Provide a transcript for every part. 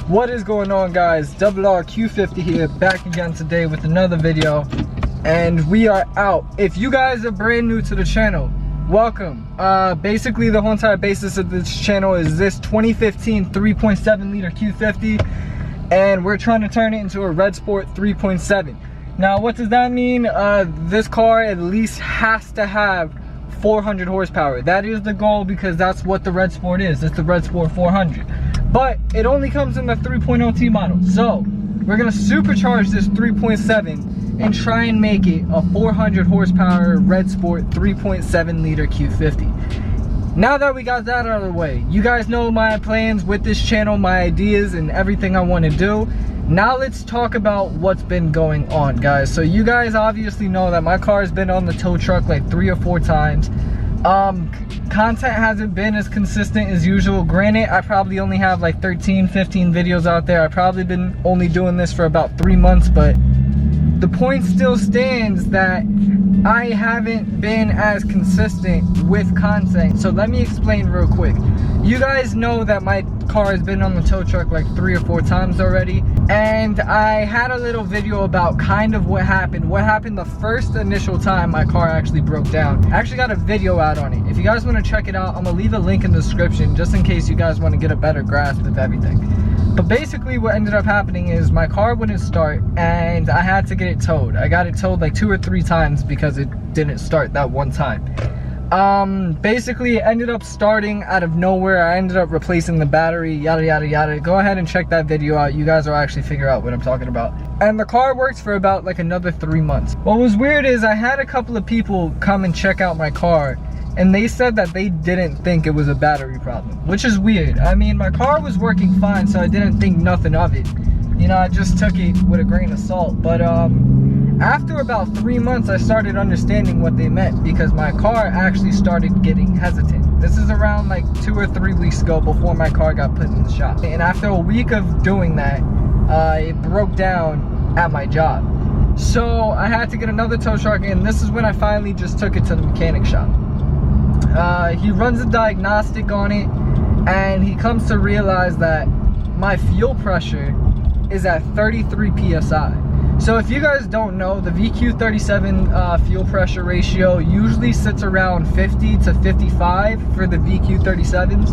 What is going on, guys? Q50 here, back again today with another video, and we are out. If you guys are brand new to the channel, welcome. Basically the whole entire basis of this channel is this 2015 3.7 liter Q50, and we're trying to turn it into a Red Sport 3.7. Now what does that mean? This car at least has to have 400 horsepower. That is the goal, because that's what the Red Sport is. It's the Red Sport 400. But it only comes in the 3.0T model. So we're gonna supercharge this 3.7 and try and make it a 400 horsepower Red Sport 3.7 liter Q50. Now that we got that out of the way, you guys know my plans with this channel, my ideas and everything I want to do. Now let's talk about what's been going on, guys. So you guys obviously know that my car has been on the tow truck like 3 or 4 times. Content hasn't been as consistent as usual. Granted, I probably only have like 13, 15 videos out there. I've probably been only doing this for about 3 months, but the point still stands that I haven't been as consistent with content. So let me explain real quick. You guys know that my car has been on the tow truck like 3 or 4 times already, and I had a little video about kind of what happened the first initial time my car actually broke down. I actually got a video out on it. If you guys want to check it out, I'm gonna leave a link in the description just in case you guys want to get a better grasp of everything. But basically what ended up happening is my car wouldn't start and I had to get it towed. I got it towed like 2 or 3 times because it didn't start that one time. Basically it ended up starting out of nowhere. I ended up replacing the battery, yada yada yada. Go ahead and check that video out. You guys will actually figure out what I'm talking about. And the car worked for about like another 3 months. What was weird is I had a couple of people come and check out my car, and they said that they didn't think it was a battery problem, which is weird. I mean, my car was working fine, so I didn't think nothing of it. You know, I just took it with a grain of salt. But after about 3 months, I started understanding what they meant, because my car actually started getting hesitant. This is around like 2 or 3 weeks ago, before my car got put in the shop. And after a week of doing that, it broke down at my job. So I had to get another tow truck, and this is when I finally just took it to the mechanic shop. He runs a diagnostic on it, and he comes to realize that my fuel pressure is at 33 psi. So if you guys don't know, the VQ37 fuel pressure ratio usually sits around 50 to 55 for the VQ37s.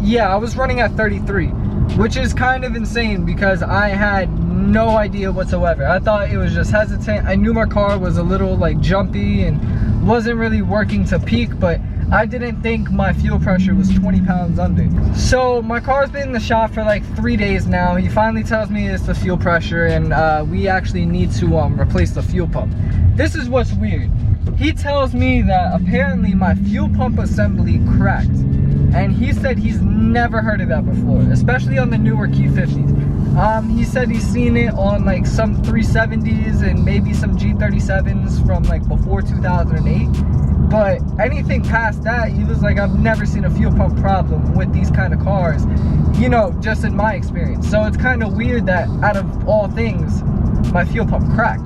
Yeah, I was running at 33, which is kind of insane because I had no idea whatsoever. I thought it was just hesitant. I knew my car was a little like jumpy and wasn't really working to peak, but I didn't think my fuel pressure was 20 pounds under. So my car's been in the shop for like 3 days now. He finally tells me it's the fuel pressure, and we actually need to replace the fuel pump. This is what's weird. He tells me that apparently my fuel pump assembly cracked, and he said he's never heard of that before, especially on the newer Q50s. He said he's seen it on like some 370s and maybe some G37s from like before 2008. But anything past that, he was like, I've never seen a fuel pump problem with these kind of cars, you know, just in my experience. So it's kind of weird that out of all things, my fuel pump cracked.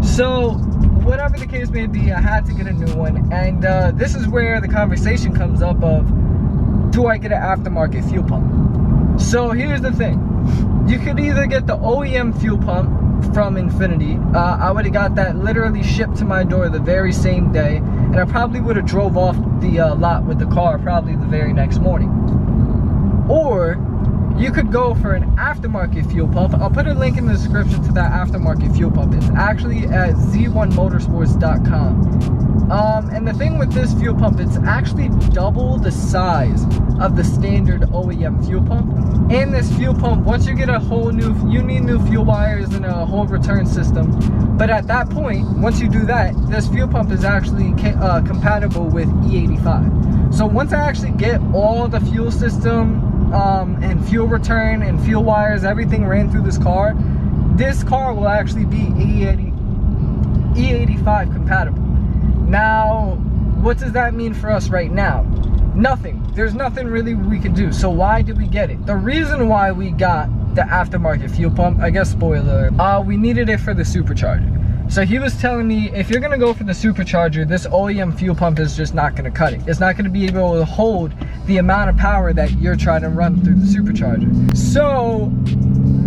So whatever the case may be, I had to get a new one. And this is where the conversation comes up of, do I get an aftermarket fuel pump? So here's the thing. You could either get the OEM fuel pump from Infiniti. I would have got that literally shipped to my door the very same day, and I probably would have drove off the lot with the car probably the very next morning. Or you could go for an aftermarket fuel pump. I'll put a link in the description to that aftermarket fuel pump. It's actually at z1motorsports.com. And the thing with this fuel pump, it's actually double the size of the standard OEM fuel pump. And this fuel pump, once you get a whole new, you need new fuel wires and a whole return system. But at that point, once you do that, this fuel pump is actually compatible with E85. So once I actually get all the fuel system and fuel return and fuel wires, everything ran through this car will actually be E85 compatible. Now, what does that mean for us right now? Nothing. There's nothing really we can do. So why did we get it? The reason why we got the aftermarket fuel pump, I guess spoiler, we needed it for the supercharger. So he was telling me, if you're gonna go for the supercharger, this OEM fuel pump is just not gonna cut it. It's not gonna be able to hold the amount of power that you're trying to run through the supercharger. So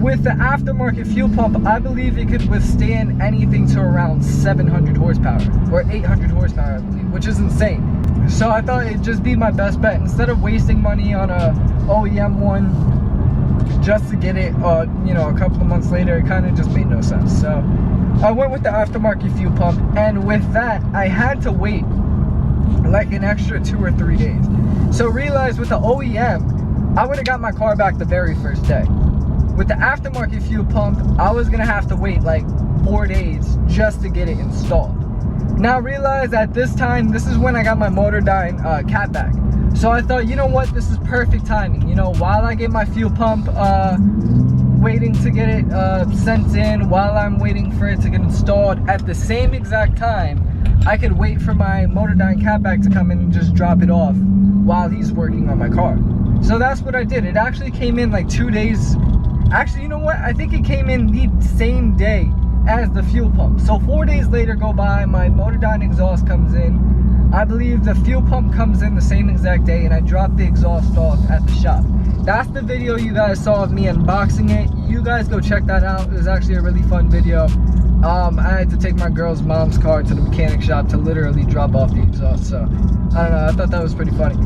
with the aftermarket fuel pump, I believe it could withstand anything to around 700 horsepower or 800 horsepower, I believe, which is insane. So I thought it'd just be my best bet. Instead of wasting money on a OEM one just to get it, you know, a couple of months later, it kind of just made no sense. So I went with the aftermarket fuel pump, and with that, I had to wait like an extra 2 or 3 days. So realize with the OEM, I would have got my car back the very first day. With the aftermarket fuel pump, I was gonna have to wait like 4 days just to get it installed. Now realize at this time, this is when I got my Motordyne catback. So I thought, you know what, this is perfect timing. You know, while I get my fuel pump waiting to get it sent in, while I'm waiting for it to get installed, at the same exact time, I could wait for my Motordyne catback to come in and just drop it off while he's working on my car. So that's what I did. It actually came in like 2 days. Actually, you know what? I think it came in the same day as the fuel pump. So 4 days later go by, my Motordyne exhaust comes in. I believe the fuel pump comes in the same exact day, and I dropped the exhaust off at the shop. That's the video you guys saw of me unboxing it. You guys go check that out. It was actually a really fun video. I had to take my girl's mom's car to the mechanic shop to literally drop off the exhaust. So I don't know, I thought that was pretty funny.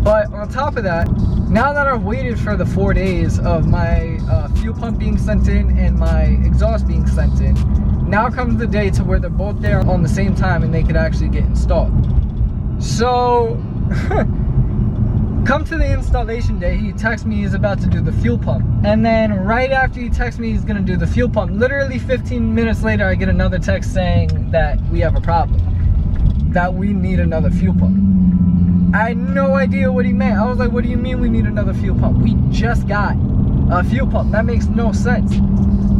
But on top of that, now that I've waited for the 4 days of my fuel pump being sent in and my exhaust being sent in, now comes the day to where they're both there on the same time and they could actually get installed. So come to the installation day, he texts me he's about to do the fuel pump. And then right after he texts me he's gonna do the fuel pump, literally 15 minutes later I get another text saying that we have a problem, that we need another fuel pump. I had no idea what he meant. I was like, what do you mean we need another fuel pump? We just got a fuel pump. That makes no sense.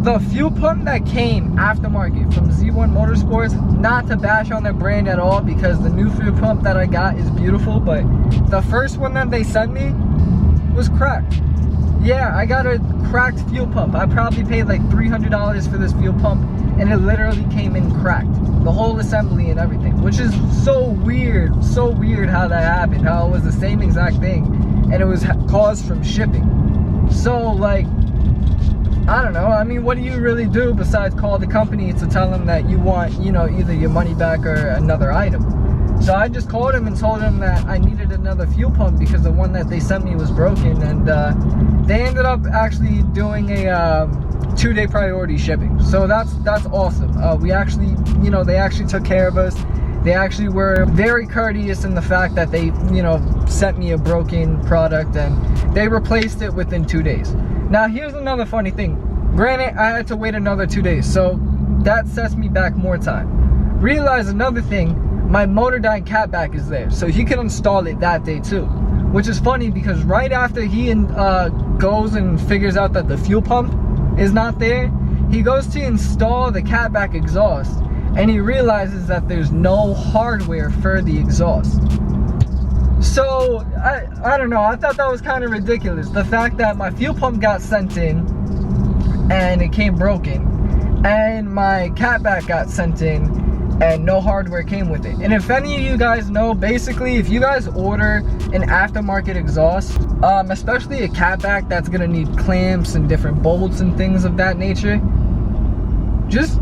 The fuel pump that came aftermarket from Z1 Motorsports, not to bash on their brand at all, because the new fuel pump that I got is beautiful, but the first one that they sent me was cracked. Yeah, I got a cracked fuel pump. I probably paid like $300 for this fuel pump, and it literally came in cracked. The whole assembly and everything, which is so weird how that happened, how it was the same exact thing, and it was caused from shipping. So like, I don't know, I mean, what do you really do besides call the company to tell them that you want, you know, either your money back or another item? So I just called him and told him that I needed another fuel pump because the one that they sent me was broken, and they ended up actually doing a 2-day priority shipping. So that's awesome. We actually, you know, they actually took care of us. They actually were very courteous in the fact that they, you know, sent me a broken product and they replaced it within 2 days. Now here's another funny thing. Granted, I had to wait another 2 days, so that sets me back more time. Realize another thing, my Motordyne catback is there, so he can install it that day too. Which is funny because right after he goes and figures out that the fuel pump is not there, he goes to install the catback exhaust and he realizes that there's no hardware for the exhaust. So I don't know, I thought that was kind of ridiculous, the fact that my fuel pump got sent in and it came broken, and my catback got sent in and no hardware came with it. And if any of you guys know, basically if you guys order an aftermarket exhaust, especially a catback that's gonna need clamps and different bolts and things of that nature, just,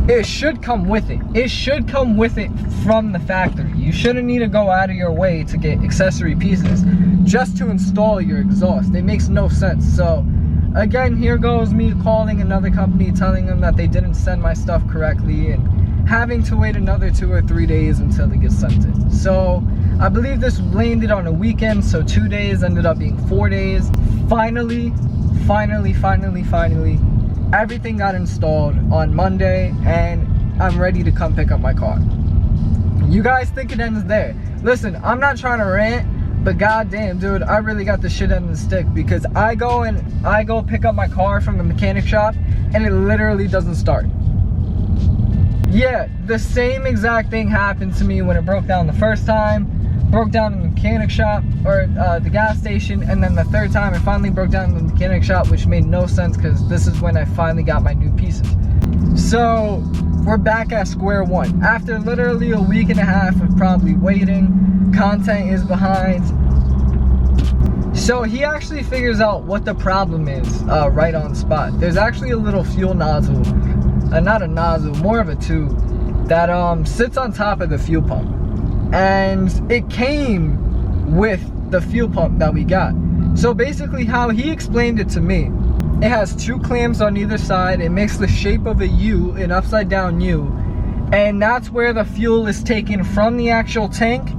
it should come with it. It should come with it from the factory. You shouldn't need to go out of your way to get accessory pieces just to install your exhaust. It makes no sense. So again, here goes me calling another company, telling them that they didn't send my stuff correctly, and having to wait another 2 or 3 days until it gets sent in. So I believe this landed on a weekend, so 2 days ended up being 4 days. Finally, everything got installed on Monday, and I'm ready to come pick up my car. You guys think it ends there. Listen, I'm not trying to rant, but goddamn, dude, I really got the shit end of the stick, because I go pick up my car from the mechanic shop and it literally doesn't start. Yeah, the same exact thing happened to me when it broke down the first time, broke down in the mechanic shop, or the gas station, and then the third time it finally broke down in the mechanic shop, which made no sense because this is when I finally got my new pieces. So we're back at square one. After literally a week and a half of probably waiting, content is behind. So he actually figures out what the problem is right on spot. There's actually a little fuel nozzle, not a nozzle, more of a tube that sits on top of the fuel pump. And it came with the fuel pump that we got. So basically how he explained it to me, it has two clamps on either side. It makes the shape of a U, an upside down U. And that's where the fuel is taken from the actual tank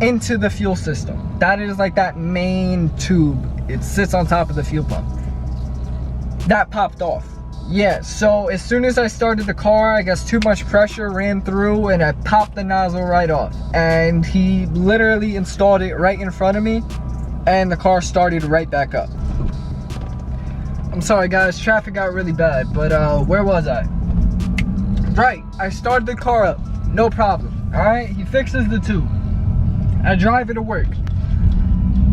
into the fuel system. That is like that main tube. It sits on top of the fuel pump. That popped off. Yeah, so as soon as I started the car, I guess too much pressure ran through and I popped the nozzle right off. And he literally installed it right in front of me and the car started right back up. I'm sorry guys, traffic got really bad, but where was I? Right, I started the car up, no problem. Alright, he fixes the tube. I drive it to work.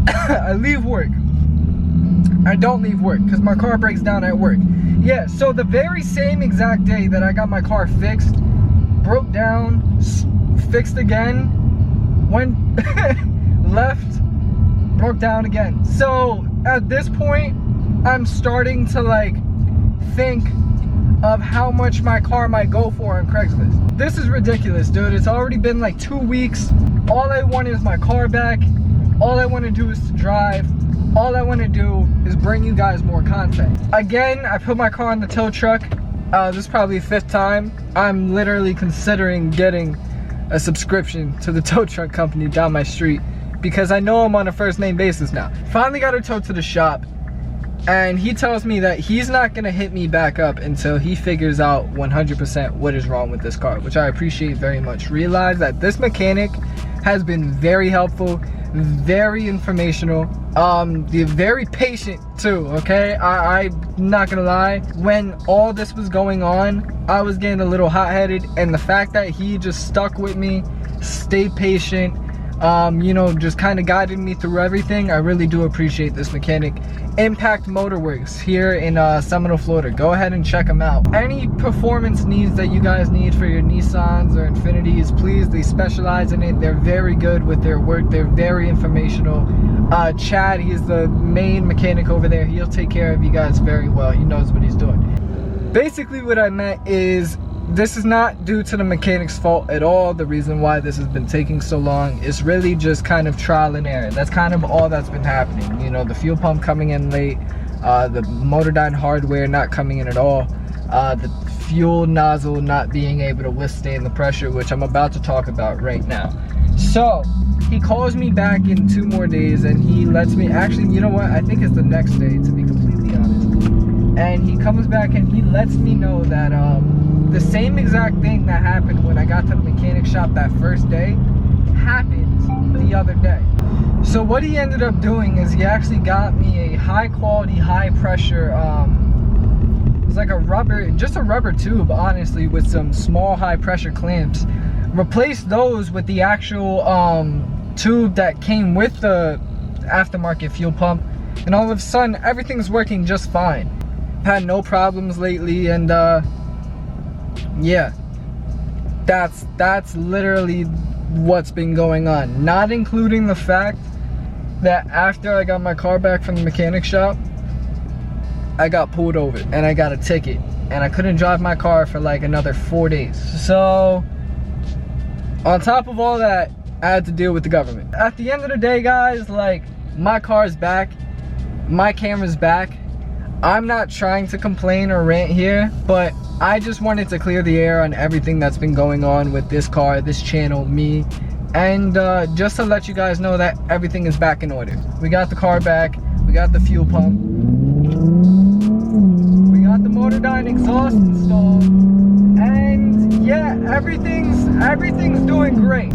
I leave work. I don't leave work because my car breaks down at work. Yeah, so the very same exact day that I got my car fixed, broke down, fixed again, went left, broke down again. So at this point, I'm starting to like think of how much my car might go for on Craigslist. This is ridiculous, dude. It's already been like 2 weeks. All I want is my car back. All I want to do is to drive. All I want to do is bring you guys more content. Again, I put my car in the tow truck. This is probably the 5th time. I'm literally considering getting a subscription to the tow truck company down my street because I know I'm on a first name basis now. Finally got her towed to the shop and he tells me that he's not gonna hit me back up until he figures out 100% what is wrong with this car, which I appreciate very much. Realize that this mechanic has been very helpful, very informational, very patient too, okay? I'm not gonna lie, when all this was going on, I was getting a little hot-headed, and the fact that he just stuck with me, stayed patient, you know, just kind of guided me through everything, I really do appreciate this mechanic. Impact Motorworks here in Seminole, Florida. Go ahead and check them out. Any performance needs that you guys need for your Nissans or Infinitis, please, they specialize in it. They're very good with their work. They're very informational. Chad, he's the main mechanic over there. He'll take care of you guys very well. He knows what he's doing. Basically what I meant is, this is not due to the mechanic's fault at all. The reason why this has been taking so long is really just kind of trial and error. That's kind of all that's been happening. You know, the fuel pump coming in late, the Motordyne hardware not coming in at all, the fuel nozzle not being able to withstand the pressure, which I'm about to talk about right now. So he calls me back in 2 more days and he lets me, actually, you know what, I think it's the next day to be completely honest. And he comes back and he lets me know that the same exact thing that happened when I got to the mechanic shop that first day happened the other day. So what he ended up doing is he actually got me a high quality, high pressure, it was like a rubber, just a rubber tube honestly, with some small high pressure clamps. Replaced those with the actual tube that came with the aftermarket fuel pump, and all of a sudden everything's working just fine. Had no problems lately, and yeah, that's literally what's been going on, not including the fact that after I got my car back from the mechanic shop, I got pulled over and I got a ticket and I couldn't drive my car for like another 4 days. So on top of all that, I had to deal with the government. At the end of the day, guys, like, my car's back, my camera's back. I'm not trying to complain or rant here, but I just wanted to clear the air on everything that's been going on with this car, this channel, me, and just to let you guys know that everything is back in order. We got the car back, we got the fuel pump, we got the Motordyne exhaust installed, and yeah, everything's doing great.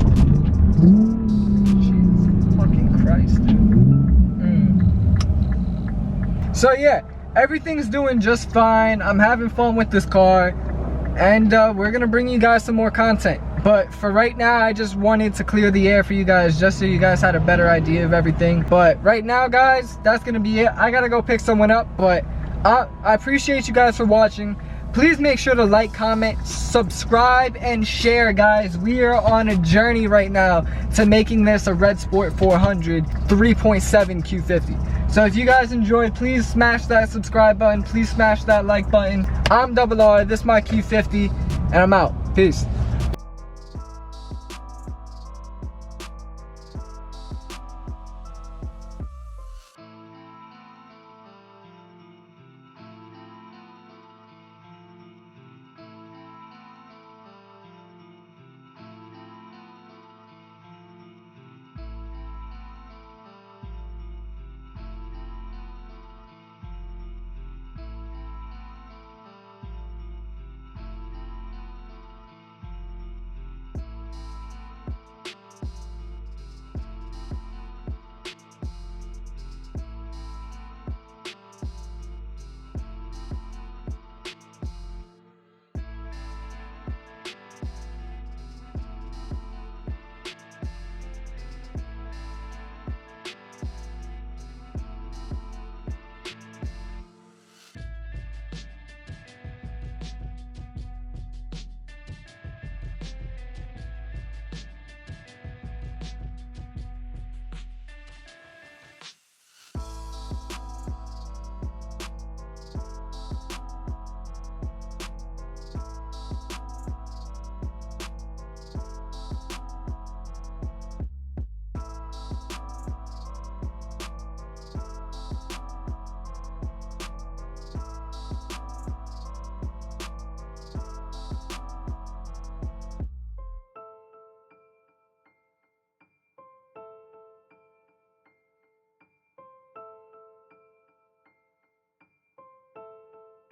Jesus fucking Christ, dude. So yeah, everything's doing just fine. I'm having fun with this car, and we're gonna bring you guys some more content. But for right now, I just wanted to clear the air for you guys, just so you guys had a better idea of everything. But right now, guys, that's gonna be it. I gotta go pick someone up, but I appreciate you guys for watching. Please make sure to like, comment, subscribe, and share, guys. We are on a journey right now to making this a Red Sport 400 3.7 Q50. So if you guys enjoyed, please smash that subscribe button. Please smash that like button. I'm Double R, this is my Q50, and I'm out. Peace.